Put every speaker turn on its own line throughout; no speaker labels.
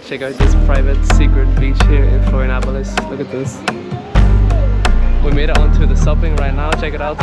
Check out this private secret beach here in Florianópolis. Look at this. We made it onto the supping right now. Check it out.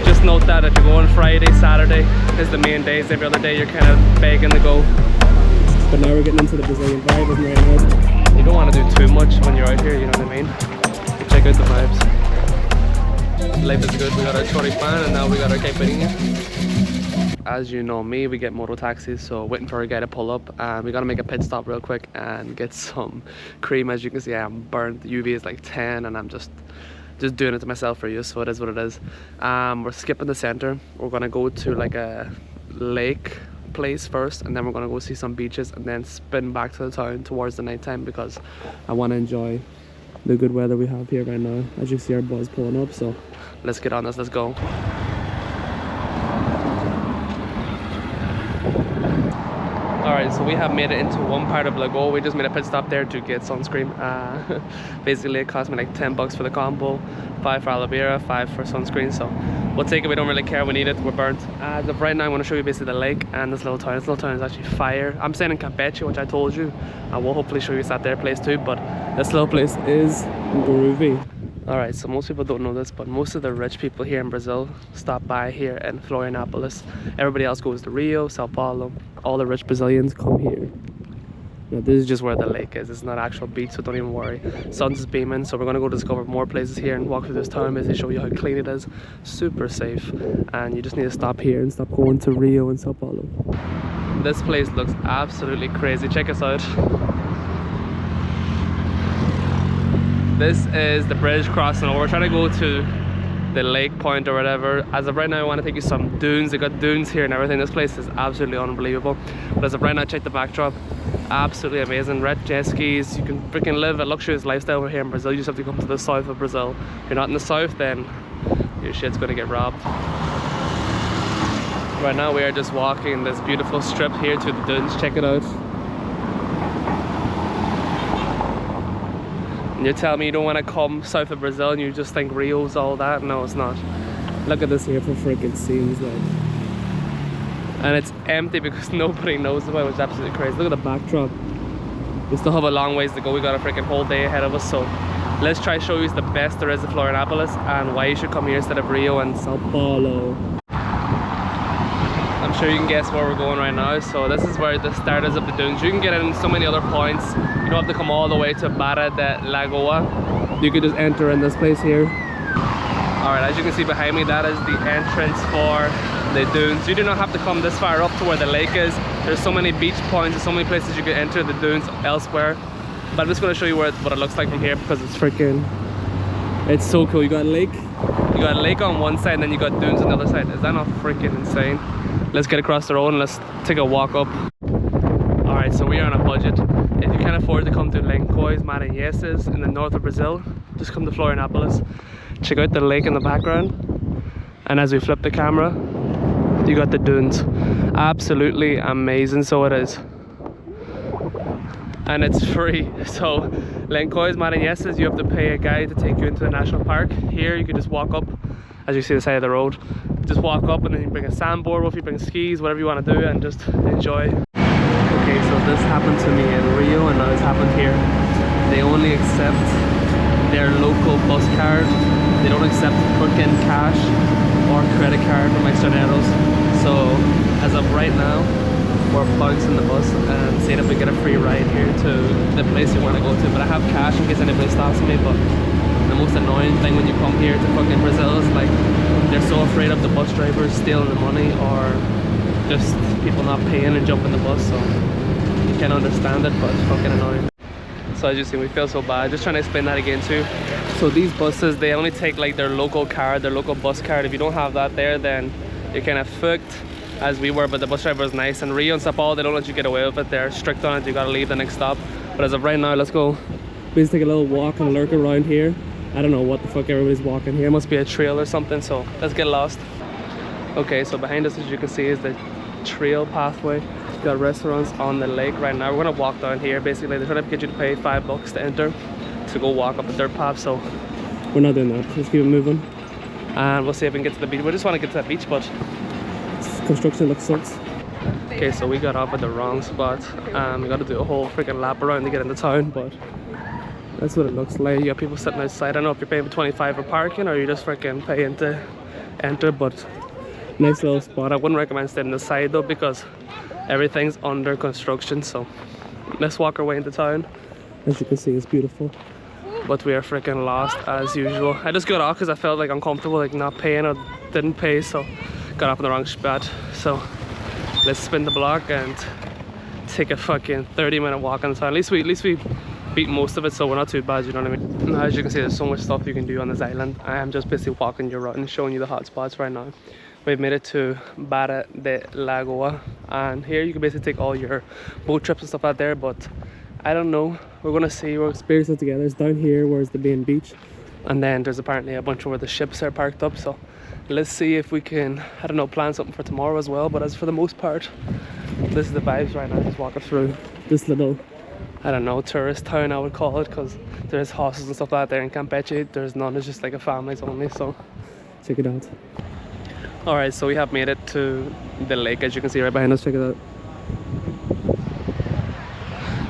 Just note that if you're going Friday, Saturday is the main days. Every other day you're kind of begging to go. But now we're getting into the Brazilian vibe, isn't it? Right now? You don't want to do too much when you're out here, you know what I mean? Check out the vibes. Life is good. We got our choripan and now we got our caipirinha. As you know me, we get moto taxis, so waiting for a guy to pull up, and we gotta make a pit stop real quick and get some cream. As you can see, I'm burnt. The UV is like 10 and I'm just doing it to myself for you, so it is what it is. We're skipping the center. We're gonna go to like a lake place first, and then we're gonna go see some beaches and then spin back to the town towards the night time because I want to enjoy the good weather we have here right now. As you see, our buzz pulling up, so let's get on this. Let's go. Alright, so we have made it into one part of Lagoa. We just made a pit stop there to get sunscreen. Basically it cost me like 10 bucks for the combo, 5 for aloe vera, 5 for sunscreen, so we'll take it. We don't really care, we need it, we're burnt. As of right now, I'm going to show you basically the lake and this little town. This little town is actually fire. I'm staying in Campeche, which I told you. I will hopefully show you that there place too, but this little place is groovy. Alright, so most people don't know this, but most of the rich people here in Brazil stop by here in Florianópolis. Everybody else goes to Rio, Sao Paulo. All the rich Brazilians come here. Now, this is just where the lake is. It's not actual beach, so don't even worry. Sun's beaming, so we're going to go discover more places here and walk through this town, basically show you how clean it is. Super safe. And you just need to stop here and stop going to Rio and Sao Paulo. This place looks absolutely crazy. Check us out. This is the bridge crossing over. We're trying to go to the lake point or whatever. As of right now, I want to take you some dunes. They got dunes here and everything. This place is absolutely unbelievable. But as of right now, check the backdrop. Absolutely amazing. Red jet skis. You can freaking live a luxurious lifestyle over here in Brazil. You just have to come to the south of Brazil. If you're not in the south, then your shit's gonna get robbed. Right now, we are just walking this beautiful strip here to the dunes. Check it out. And you tell me you don't want to come south of Brazil and you just think Rio's all that? No, it's not. Look at this here for freaking scenes, like. And it's empty because nobody knows about it, which is absolutely crazy. Look at the backdrop. We still have a long ways to go. We got a freaking whole day ahead of us, so let's try to show you the best there is of Florianópolis and why you should come here instead of Rio and Sao Paulo. I'm sure you can guess where we're going right now. So this is where the start is of the dunes. You can get in so many other points. You don't have to come all the way to Barra da Lagoa. You could just enter in this place here. Alright, as you can see behind me, that is the entrance for the dunes. You do not have to come this far up to where the lake is. There's so many beach points and so many places you can enter the dunes elsewhere. But I'm just going to show you what it looks like from here because it's freaking... It's so cool. You got a lake. You got a lake on one side and then you got dunes on the other side. Is that not freaking insane? Let's get across the road and let's take a walk up. Alright, so we are on a budget. If you can't afford to come to Lençóis Maranhenses in the north of Brazil, just come to Florianópolis. Check out the lake in the background. And as we flip the camera, you got the dunes. Absolutely amazing, so it is. And it's free. So Lençóis Maranhenses, you have to pay a guide to take you into the national park. Here you can just walk up, as you see the side of the road. Just walk up and then you bring a sandboard, or if you bring skis, whatever you want to do, and just enjoy. Okay, so this happened to me in Rio and now it's happened here. They only accept their local bus card. They don't accept freaking cash or credit card from extranjeros. So as of right now, we're bouncing the bus and seeing if we get a free ride here to the place we want to go to. But I have cash in case anybody stops me. But the most annoying thing when you come here to fucking Brazil is like they're so afraid of the bus drivers stealing the money or just people not paying and jumping the bus. So you can't understand it, but it's fucking annoying. So as you see, we feel so bad. Just trying to explain that again too. So these buses, they only take like their local card, their local bus card. If you don't have that there, then you're kind of fucked, as we were. But the bus driver is nice. And Rio and Sao Paulo, they don't let you get away with it. They're strict on it. You gotta leave the next stop. But as of right now, let's go. We just take a little walk and lurk around here. I don't know what the fuck everybody's walking here. It must be a trail or something, so let's get lost. Okay, so behind us, as you can see, is the trail pathway. We've got restaurants on the lake right now. We're gonna walk down here. Basically, they're trying to get you to pay $5 to enter to go walk up a dirt path, so we're not doing that. Let's keep it moving. And we'll see if we can get to the beach. We just want to get to that beach, but construction looks sucks. Okay, so we got off at the wrong spot. We got to do a whole freaking lap around to get into town, but that's what it looks like. You got people sitting outside. I don't know if you're paying for 25 for parking or you just freaking paying to enter, but nice little spot. I wouldn't recommend staying inside though because everything's under construction. So let's walk our way into town. As you can see, it's beautiful, but we are freaking lost as usual. I just got off because I felt like uncomfortable, like not paying or didn't pay, so got off in the wrong spot. So let's spin the block and take a fucking 30-minute walk on the town. At least we beat most of it, so we're not too bad, you know what I mean? Now, as you can see, there's so much stuff you can do on this island. I am just basically walking you around and showing you the hot spots right now. We've made it to Barra da Lagoa, and here you can basically take all your boat trips and stuff out there, but I don't know. We're gonna see, we'll experience it together. It's down here where's the main beach, and then there's apparently a bunch of where the ships are parked up, so let's see if we can, I don't know, plan something for tomorrow as well. But as for the most part, this is the vibes right now. Just walking through this little, I don't know, tourist town I would call it, because there's hostels and stuff like that there in Campeche. There's none, it's just like a families only, so check it out. Alright, so we have made it to the lake, as you can see right behind us. Check it out.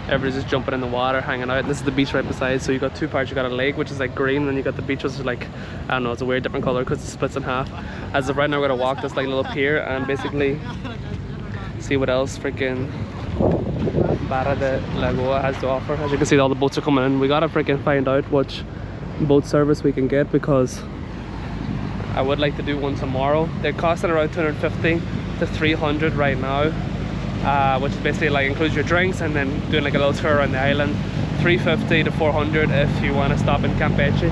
Everybody's just jumping in the water, hanging out. This is the beach right beside, so you got two parts. You got a lake, which is like green, and then you got the beach, which is like, I don't know, it's a weird different color because it splits in half. As of right now, we're gonna walk this like little pier and basically see what else freaking Barra da Lagoa has to offer. As you can see, all the boats are coming in. We gotta freaking find out which boat service we can get, because I would like to do one tomorrow. They're costing around 250 to 300 right now. Which is basically like includes your drinks and then doing like a little tour around the island. 350 to 400 if you want to stop in Campeche.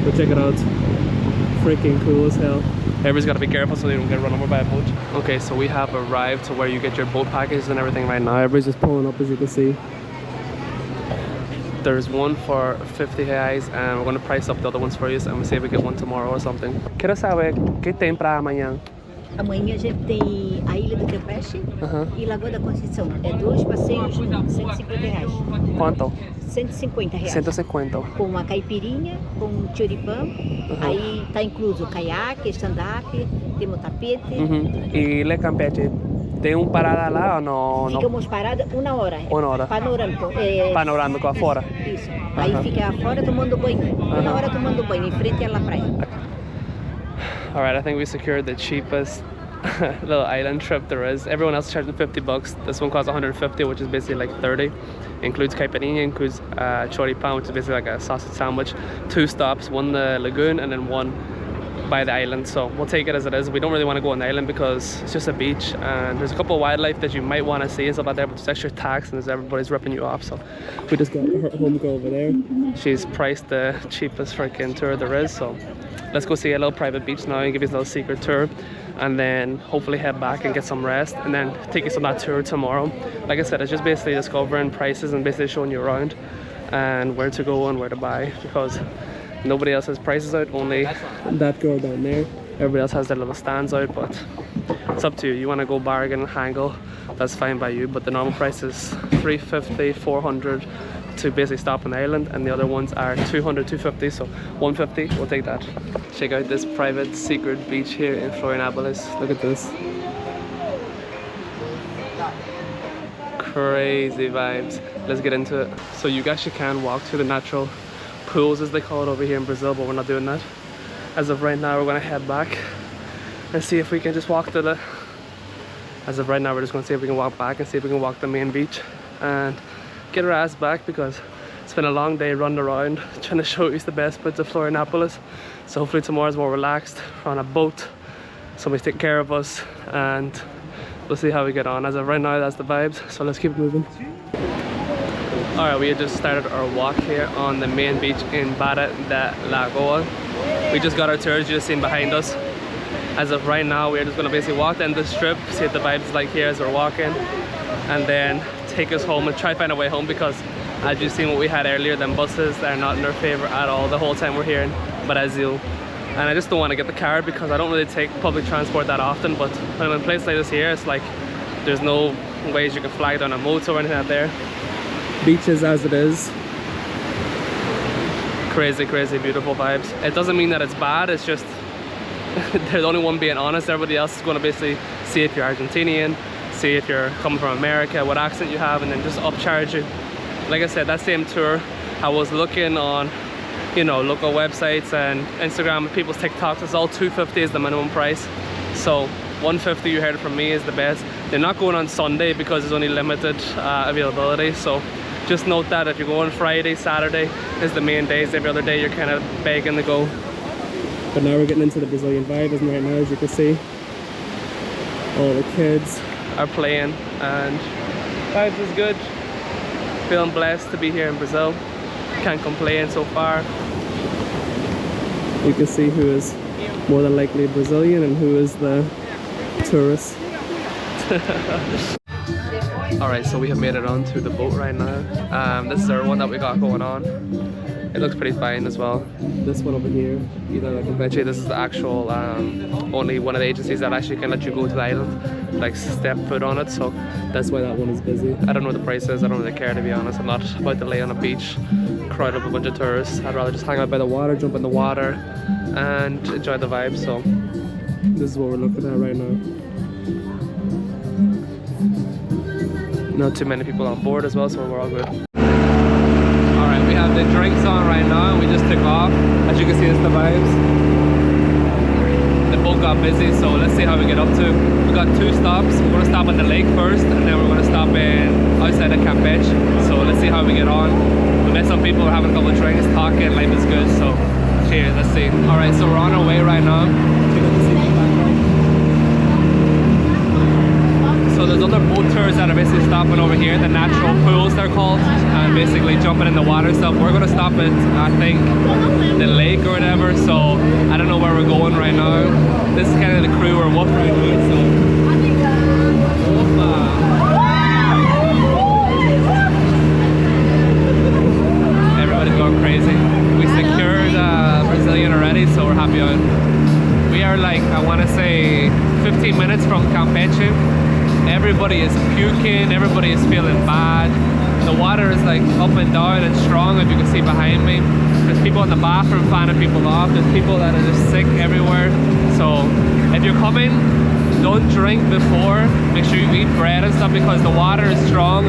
But check it out, freaking cool as hell. Everybody's got to be careful so they don't get run over by a boat. Okay, so we have arrived to where you get your boat packages and everything right now. Everybody's just pulling up, as you can see. There's one for 50 reais, and we're going to price up the other ones for you, and we'll see if we get one tomorrow or something. Quero saber que tem para amanhã.
Amanhã a gente tem a Ilha do Campeche e Lagoa da Conceição. É dois passeios de 150 reais.
Quanto?
150 reais.
150.
Com uma caipirinha, com um choripã. Aí tá incluso caiaque, stand-up, temos tapete.
E Le Campeche, tem parada lá ou não?
Ficamos parados uma hora.
Uma hora.
Panorâmico.
Panorâmico afora?
Isso. Aí fica afora tomando banho. Uma hora tomando banho, em frente à praia.
Alright, I think we secured the cheapest little island trip there is. Everyone else charging 50 bucks. This one costs 150, which is basically like 30. Includes caipirinha, includes choripan, which is basically like a sausage sandwich. 2 stops, one the lagoon and then one by the island. So we'll take it as it is. We don't really want to go on the island because it's just a beach, and there's a couple of wildlife that you might want to see and stuff like that, but there's extra tax and everybody's ripping you off. So we just got her homegirl over there. She's priced the cheapest freaking tour there is. So let's go see a little private beach now and give you a little secret tour, and then hopefully head back and get some rest, and then take you on that tour tomorrow. Like I said, it's just basically discovering prices and basically showing you around and where to go and where to buy, because nobody else has prices out, only that girl down there. Everybody else has their little stands out, but it's up to you. You want to go bargain and haggle, that's fine by you, but the normal price is 350, 400 to basically stop on the island, and the other ones are 200, 250, so 150, we'll take that. Check out this private secret beach here in Florianópolis. Look at this. Crazy vibes. Let's get into it. So you actually can walk through the natural pools, as they call it over here in Brazil, but we're not doing that. As of right now, we're gonna head back and see if we can just walk to the, as of right now, we're just gonna see if we can walk back and see if we can walk the main beach and get our ass back, because it's been a long day running around trying to show you the best bits of Florianópolis. So hopefully tomorrow's more relaxed. We're on a boat, somebody's taking care of us, and we'll see how we get on. As of right now, that's the vibes, so let's keep moving. Alright, we had just started our walk here on the main beach in Barra da Lagoa. We just got our tours, you just seen behind us. As of right now, we're just going to basically walk down the strip, see what the vibes like here as we're walking, and then take us home and try to find a way home, because as you've seen what we had earlier, them buses are not in our favor at all the whole time we're here in Brazil. And I just don't want to get the car because I don't really take public transport that often, but when I'm in a place like this here, it's like there's no ways you can flag down a motor or anything out there. Beaches as it is. Crazy, crazy beautiful vibes. It doesn't mean that it's bad, it's just there's only one being honest. Everybody else is going to basically see if you're Argentinian, see if you're coming from America, what accent you have, and then just upcharge you. Like I said, that same tour, I was looking on, you know, local websites and Instagram, people's TikToks, it's all $250 is the minimum price. So $150, you heard it from me, is the best. They're not going on Sunday because there's only limited availability. So just note that if you're going Friday, Saturday is the main days. Every other day you're kind of begging to go. But now we're getting into the Brazilian vibe, and right now, as you can see, all the kids are playing and vibes is good. Feeling blessed to be here in Brazil. Can't complain so far. You can see who is more than likely Brazilian and who is the tourist. Alright, so we have made it onto the boat right now. This is our one that we got going on. It looks pretty fine as well. This one over here, either Campeche, this is the actual only one of the agencies that actually can let you go to the island, like step foot on it, so that's why that one is busy. I don't know what the price is, I don't really care, to be honest. I'm not about to lay on a beach, crowd up a bunch of tourists. I'd rather just hang out by the water, jump in the water and enjoy the vibe. So this is what we're looking at right now. Not too many people on board as well, so we're all good. Alright, we have the drinks on right now and we just took off. As you can see, it's the vibes. The boat got busy, so let's see how we get up to. We got 2 stops. We're going to stop at the lake first and then we're going to stop in outside of Campeche. So let's see how we get on. We met some people, we're having a couple of drinks, talking, life is good, so cheers, let's see. Alright, so we're on our way right now. So there's other boat tours that are basically stopping over here, the natural pools they're called, and basically jumping in the water and stuff. We're going to stop at, I think, the lake or whatever, so I don't know where we're going right now. This is kind of the crew we're with right now, so. Everybody's going crazy. We secured Brazilian already, so we're happy out. We are like, I want to say, 15 minutes from Campeche. Everybody is puking, everybody is feeling bad. The water is like up and down and strong, as you can see behind me. There's people in the bathroom fanning people off. There's people that are just sick everywhere. So if you're coming, don't drink before. Make sure you eat bread and stuff because the water is strong.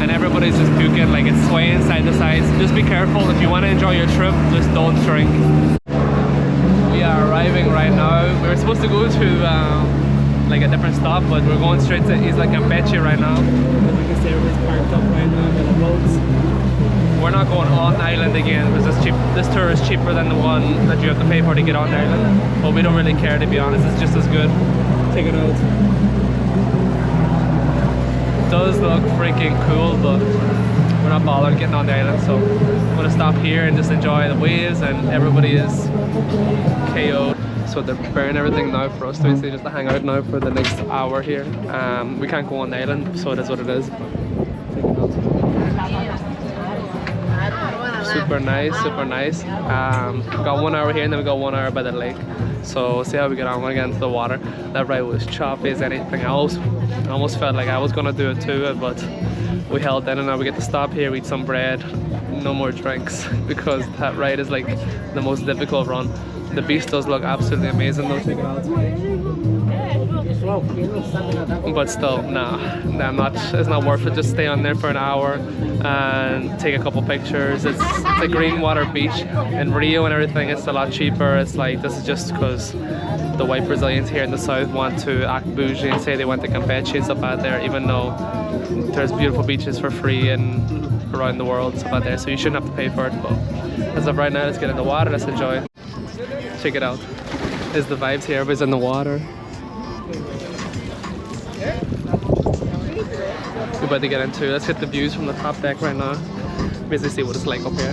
And everybody's just puking, like it's swaying side to side. So just be careful. If you want to enjoy your trip, just don't drink. We are arriving right now. We were supposed to go to like a different stop, but we're going straight to Isla Campeche right now. As you can see, everybody's parked up right now by the boats. We're not going on the island again because this tour is cheaper than the one that you have to pay for to get on the island. But we don't really care, to be honest. It's just as good. Take it out. It does look freaking cool, but we're not bothered getting on the island, so I'm gonna stop here and just enjoy the waves, and everybody is KO'd. So they're preparing everything now for us to basically just to hang out now for the next hour here. We can't go on the island, so it is what it is. Super nice, super nice. We got 1 hour here and then we got 1 hour by the lake. So we'll see how we get on. I'm gonna get into the water. That ride was choppy as anything else. I almost felt like I was gonna do it too, but we held in, and now we get to stop here, we eat some bread, no more drinks, because that ride is like the most difficult run. The beach does look absolutely amazing though, check it out. But still, nah, it's not worth it. Just stay on there for an hour and take a couple pictures. It's a green water beach. In Rio and everything, it's a lot cheaper. It's like, this is just because the white Brazilians here in the south want to act bougie and say they went to Campeche and stuff out there, even though there's beautiful beaches for free and around the world and stuff out there, so you shouldn't have to pay for it. But as of right now, let's get in the water, let's enjoy. Check it out. There's the vibes here, everybody's in the water. We're about to get into it. Let's hit the views from the top deck right now. Basically see what it's like up here.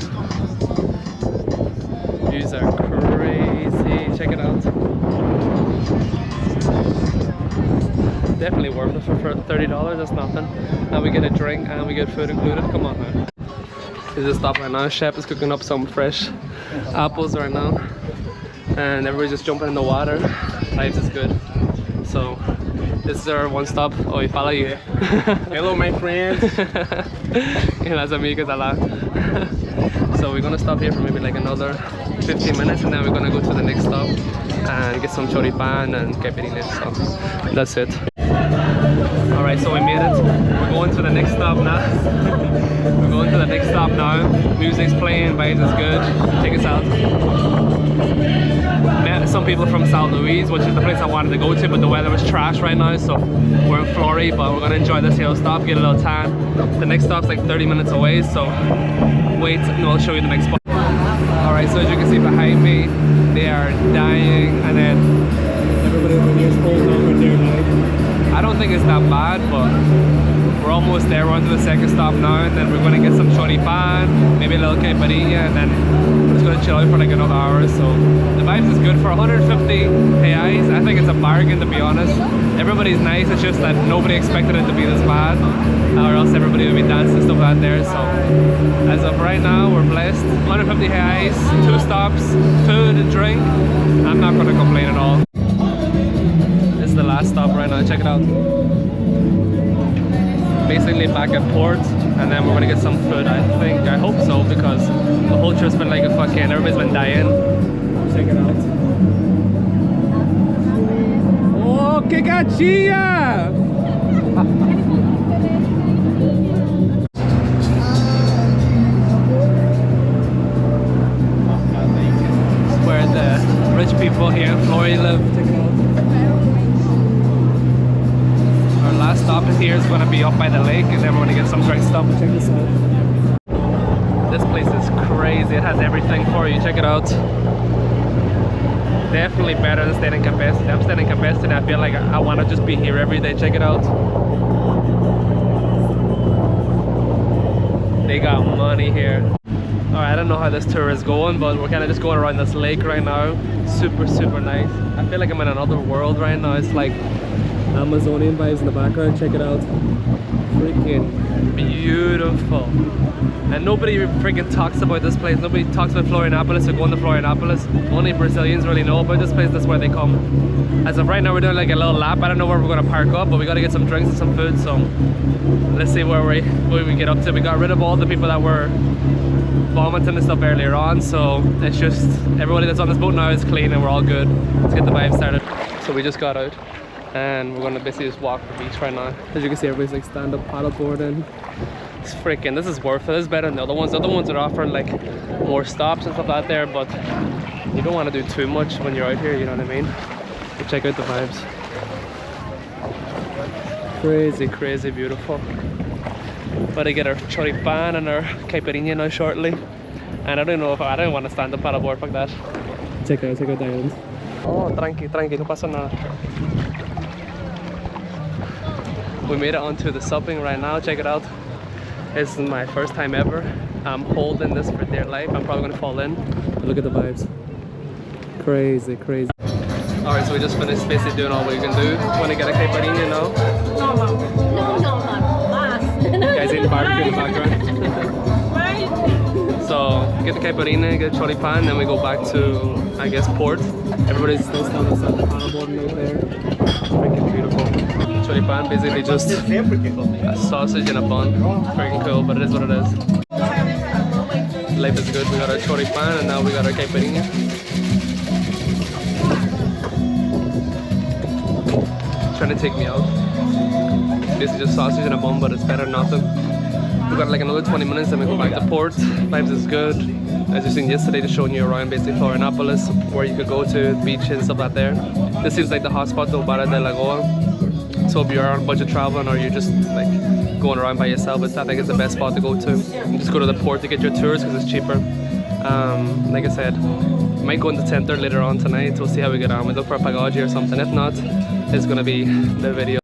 Views are crazy. Check it out. Definitely worth it for $30. That's nothing. And we get a drink and we get food included. Come on now. This is a stop right now. Chef is cooking up some fresh apples right now. And everybody's just jumping in the water. Life is good. So this is our one stop. Oh, we follow you.
Hello, my friends.
Las amigas a la. So we're gonna stop here for maybe like another 15 minutes, and then we're gonna go to the next stop. and get some choripan and caipirinha. So that's it. Alright, so we made it. We're going to the next stop now. We're going to the next stop now. Music's playing, vibes is good. Check us out. Met some people from San Luis, which is the place I wanted to go to, but the weather was trash right now, so we're in Florida, but we're gonna enjoy this hill stop, get a little tan. The next stop's like 30 minutes away, so wait and I'll show you the next spot. Alright, so as you can see behind me, they are dying, and then everybody over here is holding on with their life. I don't think it's that bad, but we're almost there. We're on to the second stop now, and then we're going to get some choripan, maybe a little caipirinha, and then we're just going to chill out for like another hour. So the vibes is good for 150 reais. I think it's a bargain, to be honest. Everybody's nice, it's just that nobody expected it to be this bad, or else everybody would be dancing stuff out there. So as of right now, we're blessed. 150 reais, 2 stops, food and drink. I'm not going to complain at all. This is the last stop right now, check it out. Basically back at port, and then we're gonna get some food, I hope so, because the whole trip's been like a fucking, everybody's been dying. Check it out. Oh, que gatinha! Where the rich people here in Florida live. Check it out. Last stop here is going to be up by the lake, and then we're going to get some drinks stuff. Check this out. This place is crazy. It has everything for you. Check it out. Definitely better than staying in Campeche. I'm staying in Campeche and I feel like I want to just be here every day. Check it out. They got money here. Alright, I don't know how this tour is going, but we're kind of just going around this lake right now. Super, super nice. I feel like I'm in another world right now. It's like Amazonian vibes in the background. Check it out. Freaking beautiful. And nobody freaking talks about this place. Nobody talks about Florianópolis or going to Florianópolis. Only Brazilians really know about this place. That's where they come. As of right now, we're doing like a little lap. I don't know where we're going to park up, but we got to get some drinks and some food. So let's see where we get up to. We got rid of all the people that were vomiting and stuff earlier on. So it's just everybody that's on this boat now is clean and we're all good. Let's get the vibe started. So we just got out, and we're gonna basically just walk the beach right now. As you can see, everybody's like stand-up paddleboarding. It's freaking, this is worth it. This is better than the other ones. The other ones are offering like more stops and stuff out there, but you don't want to do too much when you're out here, you know what I mean? So check out the vibes. Crazy, crazy beautiful. About to get our choripan and our caipirinha now shortly. And I don't know if I don't want to stand up paddleboard like that. Check out the island. Oh, tranqui, tranqui, no pasa nada. We made it onto the supping right now. Check it out. This is my first time ever. I'm holding this for dear life. I'm probably gonna fall in. But look at the vibes. Crazy, crazy. Alright, so we just finished basically doing all we can do. Want to get a caipirinha now? You guys eating barbecue in the background. So get the caipirinha, get choripan, then we go back to, I guess, port. Everybody's still standing on the paddleboarding out there. Freaking beautiful. Choripan, basically just a sausage and a bun. Freaking cool, but it is what it is. Life is good. We got our choripan and now we got our caipirinha. Trying to take me out. Basically just sausage and a bun, but it's better than nothing. We got like another 20 minutes and we go back to port. Vibes is good. As you seen yesterday, just showing you around basically Florianópolis, where you could go to, beach and stuff like there. This seems like the hotspot to Barra da Lagoa. So if you're on budget traveling or you're just like going around by yourself, I think it's the best spot to go to. You just go to the port to get your tours because it's cheaper. Like I said, might go in the center later on tonight. We'll see how we get on. We'll look for a pagode or something. If not, it's gonna be the video.